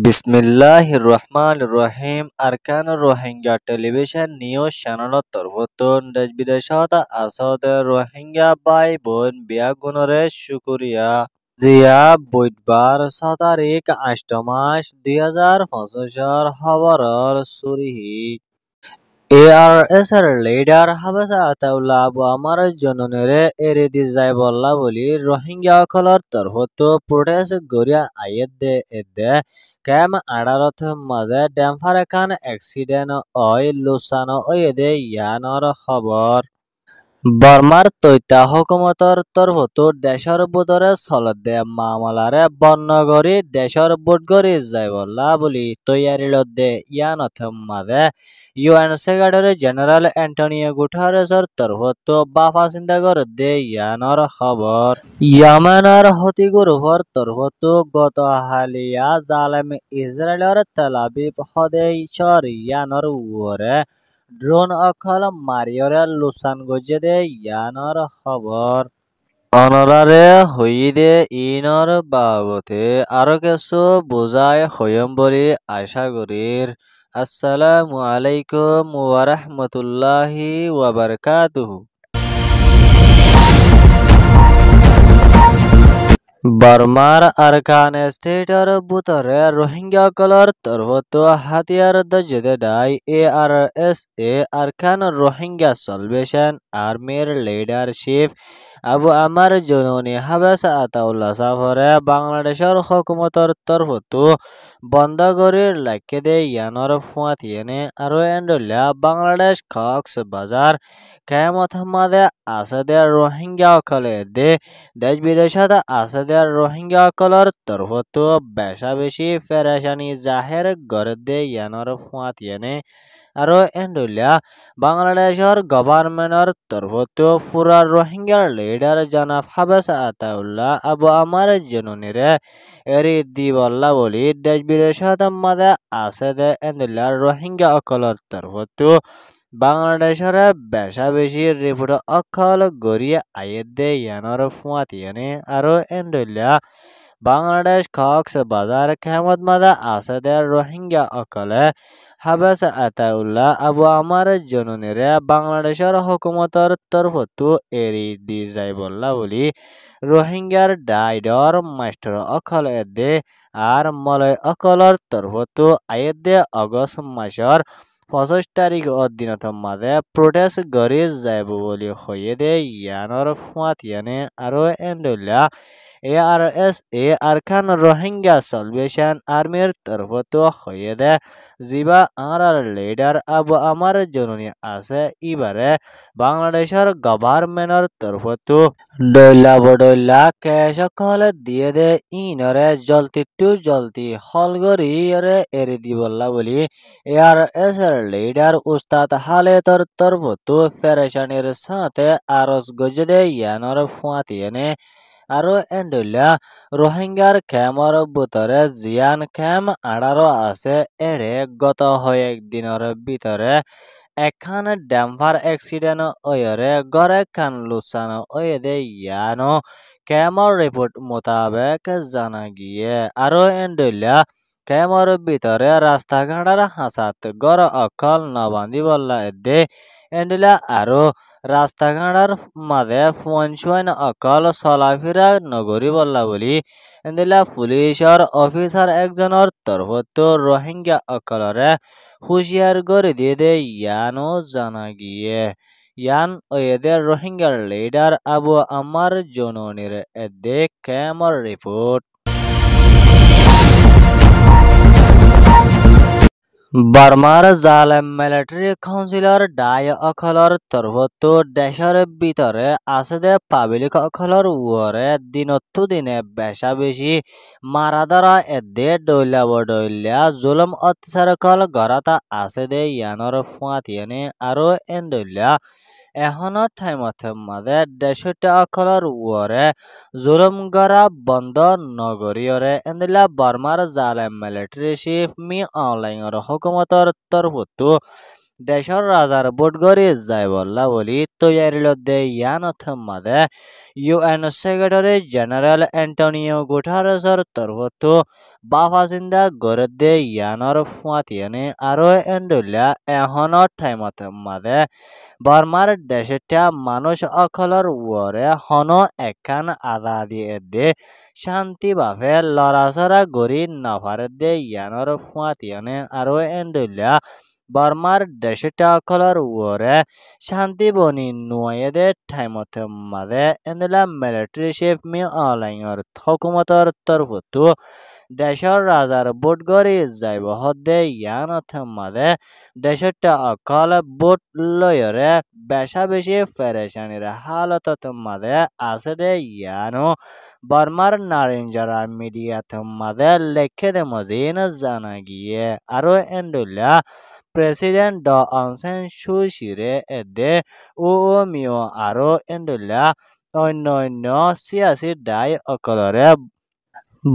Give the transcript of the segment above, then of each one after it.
বিসমিল্লাহির রহমানির রহিম আরকানুর Rohingya television news চ্যানেলত তরফতুন দেশ বিদেশত আসতে রোহিঙ্গা ভাই বোন বিয়াগুণরে শুকুরিয়া জিয়া বুধবার 6 তারিখ 8 মাস 2025 খবরর সুরিহি ARS এর লিডার হাবাসা আতাউল্লাহ আবু আমার জননেরে এরিদি যাই বল্লা বলি রোহিঙ্গা সকলের তরফত প্রোটেস্ট গড়িয়া আয়ের দে এদে ক্যাম আড়ারত মাঝে ড্যাম্পার এখান অ্যাক্সিডেন্ট ওই লুসানো ওই এদে ইয়ানর খবর বর্মার তৈতা হুকুমতর তরফত দেশর বুধরে চলতে মামলারে বর্ণগরি দেশর বুটগরি যাই বল্লা বলি তৈয়ারিলদে ইয়ানত মাঝে ইউএন সেক্রেটারি জেনারেল অ্যান্টনিও গুটারেসর তরফত বাফা চিন্তা করে দে ইয়ানর খবর ইয়ামানের হতি গ্রুপর তরফত গত হালিয়া জালেম ইসরায়েলের তেলাবিব হদেশর ইয়ানর উরে ড্রোন অকল মারিয়রে লুসান গজে দে ইয়ানর খবর অনরারে হইদে ইনর বাবতে আরো কিছু বুঝায় হইম বলি আশা করির আসসালামু আলাইকুম ওয়া রাহমাতুল্লাহি ওয়া বারাকাতুহু বর্মার আরকান স্টেটর বুতরে রোহিঙ্গা কলর তরফত হাতিয়ার দজদে ডাই ARS আরকান রোহিঙ্গা সলভেশন আর্মির লিডারশিপ আবু আমার জননী হাবাস আতাউল্লাহ সাফরে বাংলাদেশের হুকুমতর তরফত বন্ধ করির লাক্কে দে ইয়ানর ফুয়াতিয়েনে আরো এন্ডলিয়া বাংলাদেশ কক্সবাজার কেমত মাদে আসদে রোহিঙ্গা কলে দে দেশ বিদেশত আসদের রোহিঙ্গা সকলের তরফত বেশা বেশি পেরেশানি জাহের করে দে ইয়ানর ফুয়াতিয়েনে আরো এন্ডলিয়া বাংলাদেশের গভর্নমেন্টর তরফত পুরা রোহিঙ্গার লিডার জনাব হাবাস আতাউল্লাহ আবু আমার জননীরে এরি দিবল্লা বলি দেশ বিদেশত মাঝে আছে দে এন্ডলিয়ার রোহিঙ্গা সকলের তরফত বাংলাদেশের বেশা বেশি রিপোর্ট অকল গড়িয়ে আয়ে দে ইয়ানর ফুয়াতিয়ানে আরো এন্ডলিয়া বাংলাদেশ কক্সবাজার খেমত মাদা আসাদের রোহিঙ্গা অকলে হাবাস আতাউল্লাহ আবু আমার জননীরে বাংলাদেশের হুকুমতর তরফত এরি দি যাই বল্লা বলি রোহিঙ্গার ডাইডর মাস্টার অকল এদে আর মলয় অকলর তরফত আয়ে দে অগস্ট মাসর 25 তারিখ দিনত মাঝে প্রোটেস্ট গড়ি যাইব বলি হয়ে দে ইয়ানর ফুয়াতিয়ানে আরো এন্ডলিয়া ARS আরকান রোহিঙ্গা সলভেশন আর্মির তরফত হয়ে দে জিবা আর লিডার আবু আমার জননী আছে ইবারে বাংলাদেশের গভর্নমেন্টর তরফত ডইলা বডইলা ক্যাশ কল দিয়ে দে ইনরে জলতি টু জলতি হলগরিরে এরি দিবল্লা বলি ARS এর লিডার উস্তাদ হালেতর তরফত পেরেশানির সাথে আরস গজে দে ইয়ানর ফুয়াতিয়েনে আরো এন্ডলিয়া রোহিঙ্গার ক্যামর বুতরে জিয়ান ক্যাম আড়ারো আছে এড়ে গত কয়েকদিনের ভিতরে এখান ড্যাম্পার অ্যাক্সিডেন্ট ওয়রে গড়ে কান লুসানো ওয়ে দে ইয়ানো ক্যামর রিপোর্ট মোতাবেক জানা গিয়ে আরো এন্ডলিয়া ক্যামর ভিতরে রাস্তাঘাটার হাসাত গড় অকল নবান্দি বল্লা দে এন্ডলিয়া আরো রাস্তাঘাটার মাঝে ফোন অকল চলাফেরা নগরী বল্লা বলি এন্দিলা পুলিশর অফিসার একজনের তরফত রোহিঙ্গা অকলরে হুঁশিয়ার করে দিয়ে দে ইয়ানো জানা গিয়ে ইয়ান ওয়েদের রোহিঙ্গার লিডার আবু আমার জননীর এদে ক্যামর রিপোর্ট বর্মার জালেম মিলিটারি কাউন্সিলর ডাই অকলর তরফত দেশের ভিতরে আছে পাবলিক অকলর উরে দিনত্তু দিনে বেশা বেশি মারা ধরা এদে ডইলা বডইলা জুলুম অত্যাচার কল গড়াতা আছে দে ইয়ানর ফুয়াতিয়েনে আরো এন্ডইলা এখনো টাইমত মাঝে দেশটা অকলর উরে জুলুম গড়া বন্ধ নগরীয়রে এন্দিলা বর্মার জালেম মিলিটারি চিফ মি অনলাইনর হুকুমতর তরফত দেশৰ ৰাজাৰ বুটগৰি যাই বল্লা বুলি তৈয়াৰীলতে ইয়ানত মাদে ইউএন সেক্রেটারি জেনারেল এন্টনিও গুটারেসর তরফতো বাফাজিন্দা গরদে ইয়ানর ফুয়াতিয়ানে আরো এন্ডুল্লা এহনত টাইমত মাদে বর্মার দেশটা মানুষ অকলর ওরে হন একান আজাদি দে শান্তি বাফে লড়াচড়া গড়ি নভার দে ইয়ানর ফুয়াতিয়ানে আরো এন্ডুল্লা বর্মার দেশটা অকলর ওরে শান্তি বনি নুয়াইদে টাইমত মাদে এন্দলা মিলিটারি শিপ মি অলাইঙর হকুমতর তরফতো দেশর রাজার বুট গড়ি যাইব হদে ইয়ানত মাদে দেশটা অকল বুট লয়রে বেশা বেশি ফেরেশানির হালতত মাদে আছে দে ইয়ানো বর্মার নারিঞ্জরা মিডিয়াত মাদে লেখে দে মজিন জানা গিয়ে আরো এন্ডুল্লা প্রেসিডেন্ট ড অংসেন সুশিরে এদে ও মিও আরো এন্ডুল্লা অন্য অন্য সিয়াসি দায় অকলরে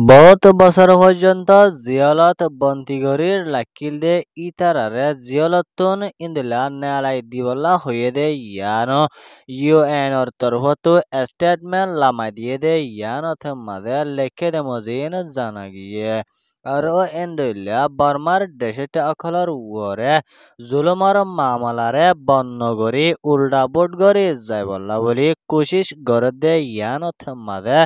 বহুত বছর পর্যন্ত জিয়লত বন্তিগরির লাকিল দে ইতারারে জিয়লতন ইন্দুলা নেলাই দিবলা হয়ে দে ইয়ানো ইউএনর তরফতো স্টেটমেন্ট লামাই দিয়ে দে ইয়ানো মাদে লেখে দে মজিন জানা গিয়ে আরো এন্ডুল্লা বর্মার দেশে অখলর উরে জুলুমর মামলারে বন্ন গরি উল্টা বুট গরি যাই বল্লা বলি কোশিশ গড় দে ইয়ানো মাদে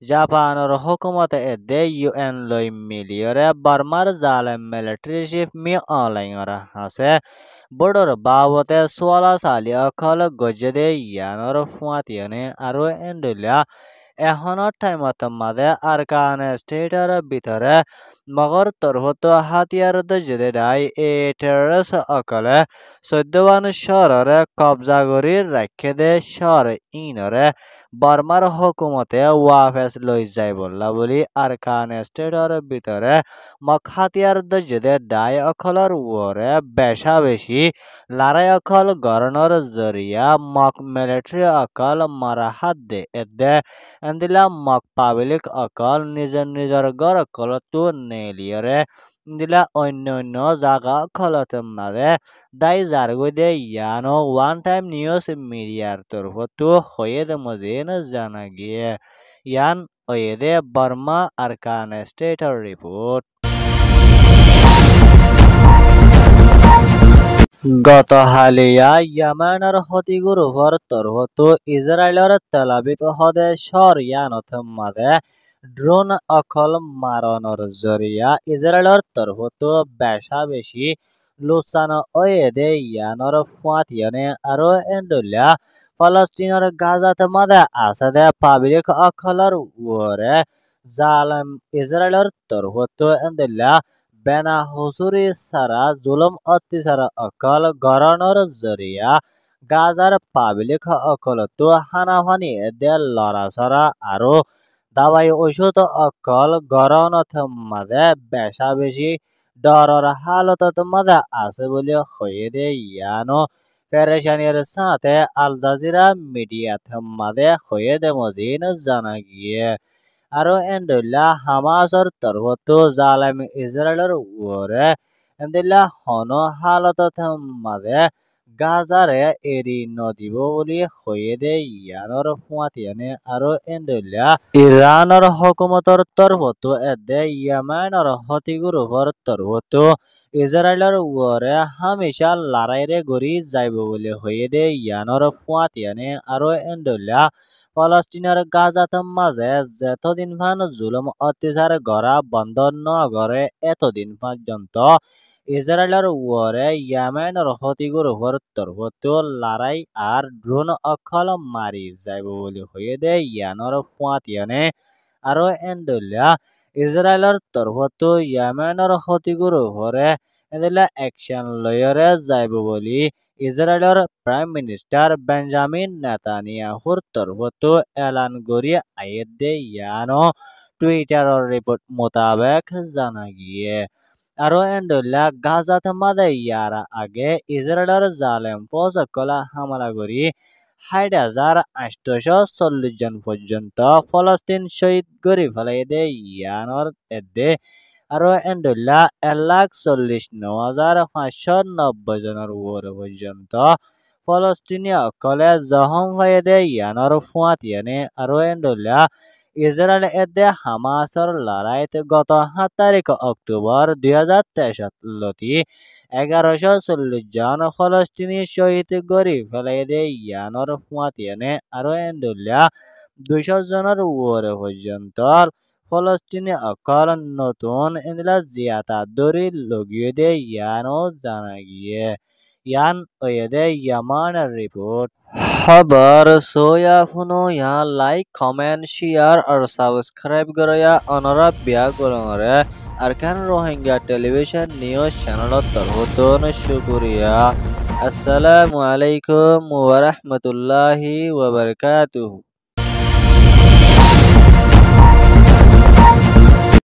জাপানৰ হুকুমতে এদে ইউএন লৈ মিলিয়ৰে বাৰ্মাৰ জালেম মিলিটাৰী চিফ মি অলাইঙৰা আছে বৰ্ডৰ বাবতে সোৱালা চালি অকল গজদে ইয়ানৰ ফুৱাতিয়ানে আৰু এণ্ডুলিয়া এখনৰ টাইমত মাদে আৰকান ষ্টেটৰ ভিতৰে মগৰ তৰফতো হাতিয়াৰ দজদে দাই এ টেৰৰিষ্ট অকলে 14 শহৰৰে কব্জা কৰি ৰাখে দে শহৰ ইনৰে বর্মার হুকুমতে ওয়াফেস লই যাই বললা বলি আরকান স্টেটর ভিতরে মক হাতিয়ার দজদে ডাই অখলর ওরে বেশা বেশি লড়াই অখল গরনর জরিয়া মক মিলিটারি অকল মারা হাত দে এদে এন্দিলা মক পাবলিক অকল নিজের নিজের গর অকল তু নেলিয়রে দিলা অন্য অন্য জায়গা অকলত মাদে দাই জারগুদে ইয়ানো ওয়ান টাইম নিউজ মিডিয়ার তরফতো হয়ে মজিন জানা গিয়ে ইয়ান ওয়েদে বর্মা আরকান স্টেটর রিপোর্ট গত হালিয়া ইয়ামানের হতিগুরুভর তরফতো ইসরায়েলের তেলাবিব হদে শর ইয়ানত মাদে ড্রোন অকল মারণর জরিয়া ইসরায়েলের তরফতো বেশা বেশি লুসানো ওয়েদে ইয়ানর ফুয়াতিয়ানে আরো এন্ডুলিয়া ফলস্তিনের গাজাত মাদে আছে দে পাবলিক অকলর ওরে জালেম ইসরায়েলের তরফতো এন্ডুলিয়া বেনা হুসুরি সারা জুলুম অত্যাচার অকল গরণর জরিয়া গাজার পাবলিক অকল তো হানাহানি দে লড়াচড়া আরো দাবাই ঔষধ অকল গরণত মাদে বেশা বেশি ডরর হালতত মাদে আছে বলে হয়ে দে ইয়ানো পেরেশানির সাথে আল জাজিরা মিডিয়াত মাদে হয়ে দে মজিন জানা গিয়ে আরো এন্ডুল্লা হামাসর তরফতো জালেম ইসরায়েলের ওরে এন্ডুল্লা হন হালতত মাদে গাজারে এরি নদিব বলি হয়ে দে ইয়ানর ফুয়াতিয়ানে আরো এন্ডুল্লা ইরানের হুকুমতর তরফতো এদে ইয়ামানের হতিগুরুভর তরফতো ইসরায়েলের ওরে হামেশা লড়াইরে গড়ি যাইব বলে হয়ে দে ইয়ানর ফুয়াতিয়ানে আরো এন্ডুল্লা ফলস্তিনের গাজাত মাঝে যতদিন ফান জুলুম অত্যাচার গড়া বন্ধ নগরে এতদিন পর্যন্ত ইসরায়েলের ওরে ইয়ামেনের হতিগুরুভর তরফতো লড়াই আর ড্রোন অকল মারি যাইব বলে হয়ে দে ইয়ানর ফুয়াতিয়ানে আরো এন্ডুলিয়া ইসরায়েলের তরফতো ইয়ামেনের হতিগুরুভরে এদিলা অ্যাকশন লয়রে যাইব বলি ইসরায়েলের প্রাইম মিনিস্টার বেঞ্জামিন নেতানিয়াহুর তরফতো এলান গড়ি আয়েদ দে ইয়ানো টুইটারের রিপোর্ট মোতাবেক জানা গিয়ে আরো এন্ডুল্লা গাজাত মাদে ইয়ারা আগে ইসরায়েলের জালেম ফৌজ কলা হামলা গড়ি ৬৮৪০ জন পর্যন্ত ফলস্তিন শহীদ গড়ি ফেলাই দে ইয়ানোর এদে আৰু এণ্ডুল্লা 1,49,590 জনৰ ওপৰে পৰ্যন্ত ফলস্তিনীসকলে জখম ফাইদে ইয়ানৰ ফুয়াতিয়ানে আৰু এণ্ডুল্লা ইজৰাইল এদে হামাসৰ লড়াইত গত 7 তাৰিখ অক্টোবৰ 2023 লতি 1140 জন ফলস্তিনী শহীদ কৰি পেলাই দে ইয়ানৰ ফুয়াতিয়ানে আৰু এণ্ডুল্লা 200 জনের ওপরে পর্যন্ত ফলস্তিনি অকল নতুন ইন্দলা জিয়াতা দরি লগিয়ে দে ইয়ানো জানা গিয়ে ইয়ান ওয়েদে ইয়ামান রিপোর্ট খবর সোয়া ফুনো ইয়া লাইক কমেন্ট শেয়ার আর সাবস্ক্রাইব করয়া অনরা বিয়া কররে আরকান রোহিঙ্গা টেলিভিশন নিউজ চ্যানেলত তরহতন শুকরিয়া আসসালামু আলাইকুম ওয়া রাহমাতুল্লাহি ওয়া বারাকাতুহু।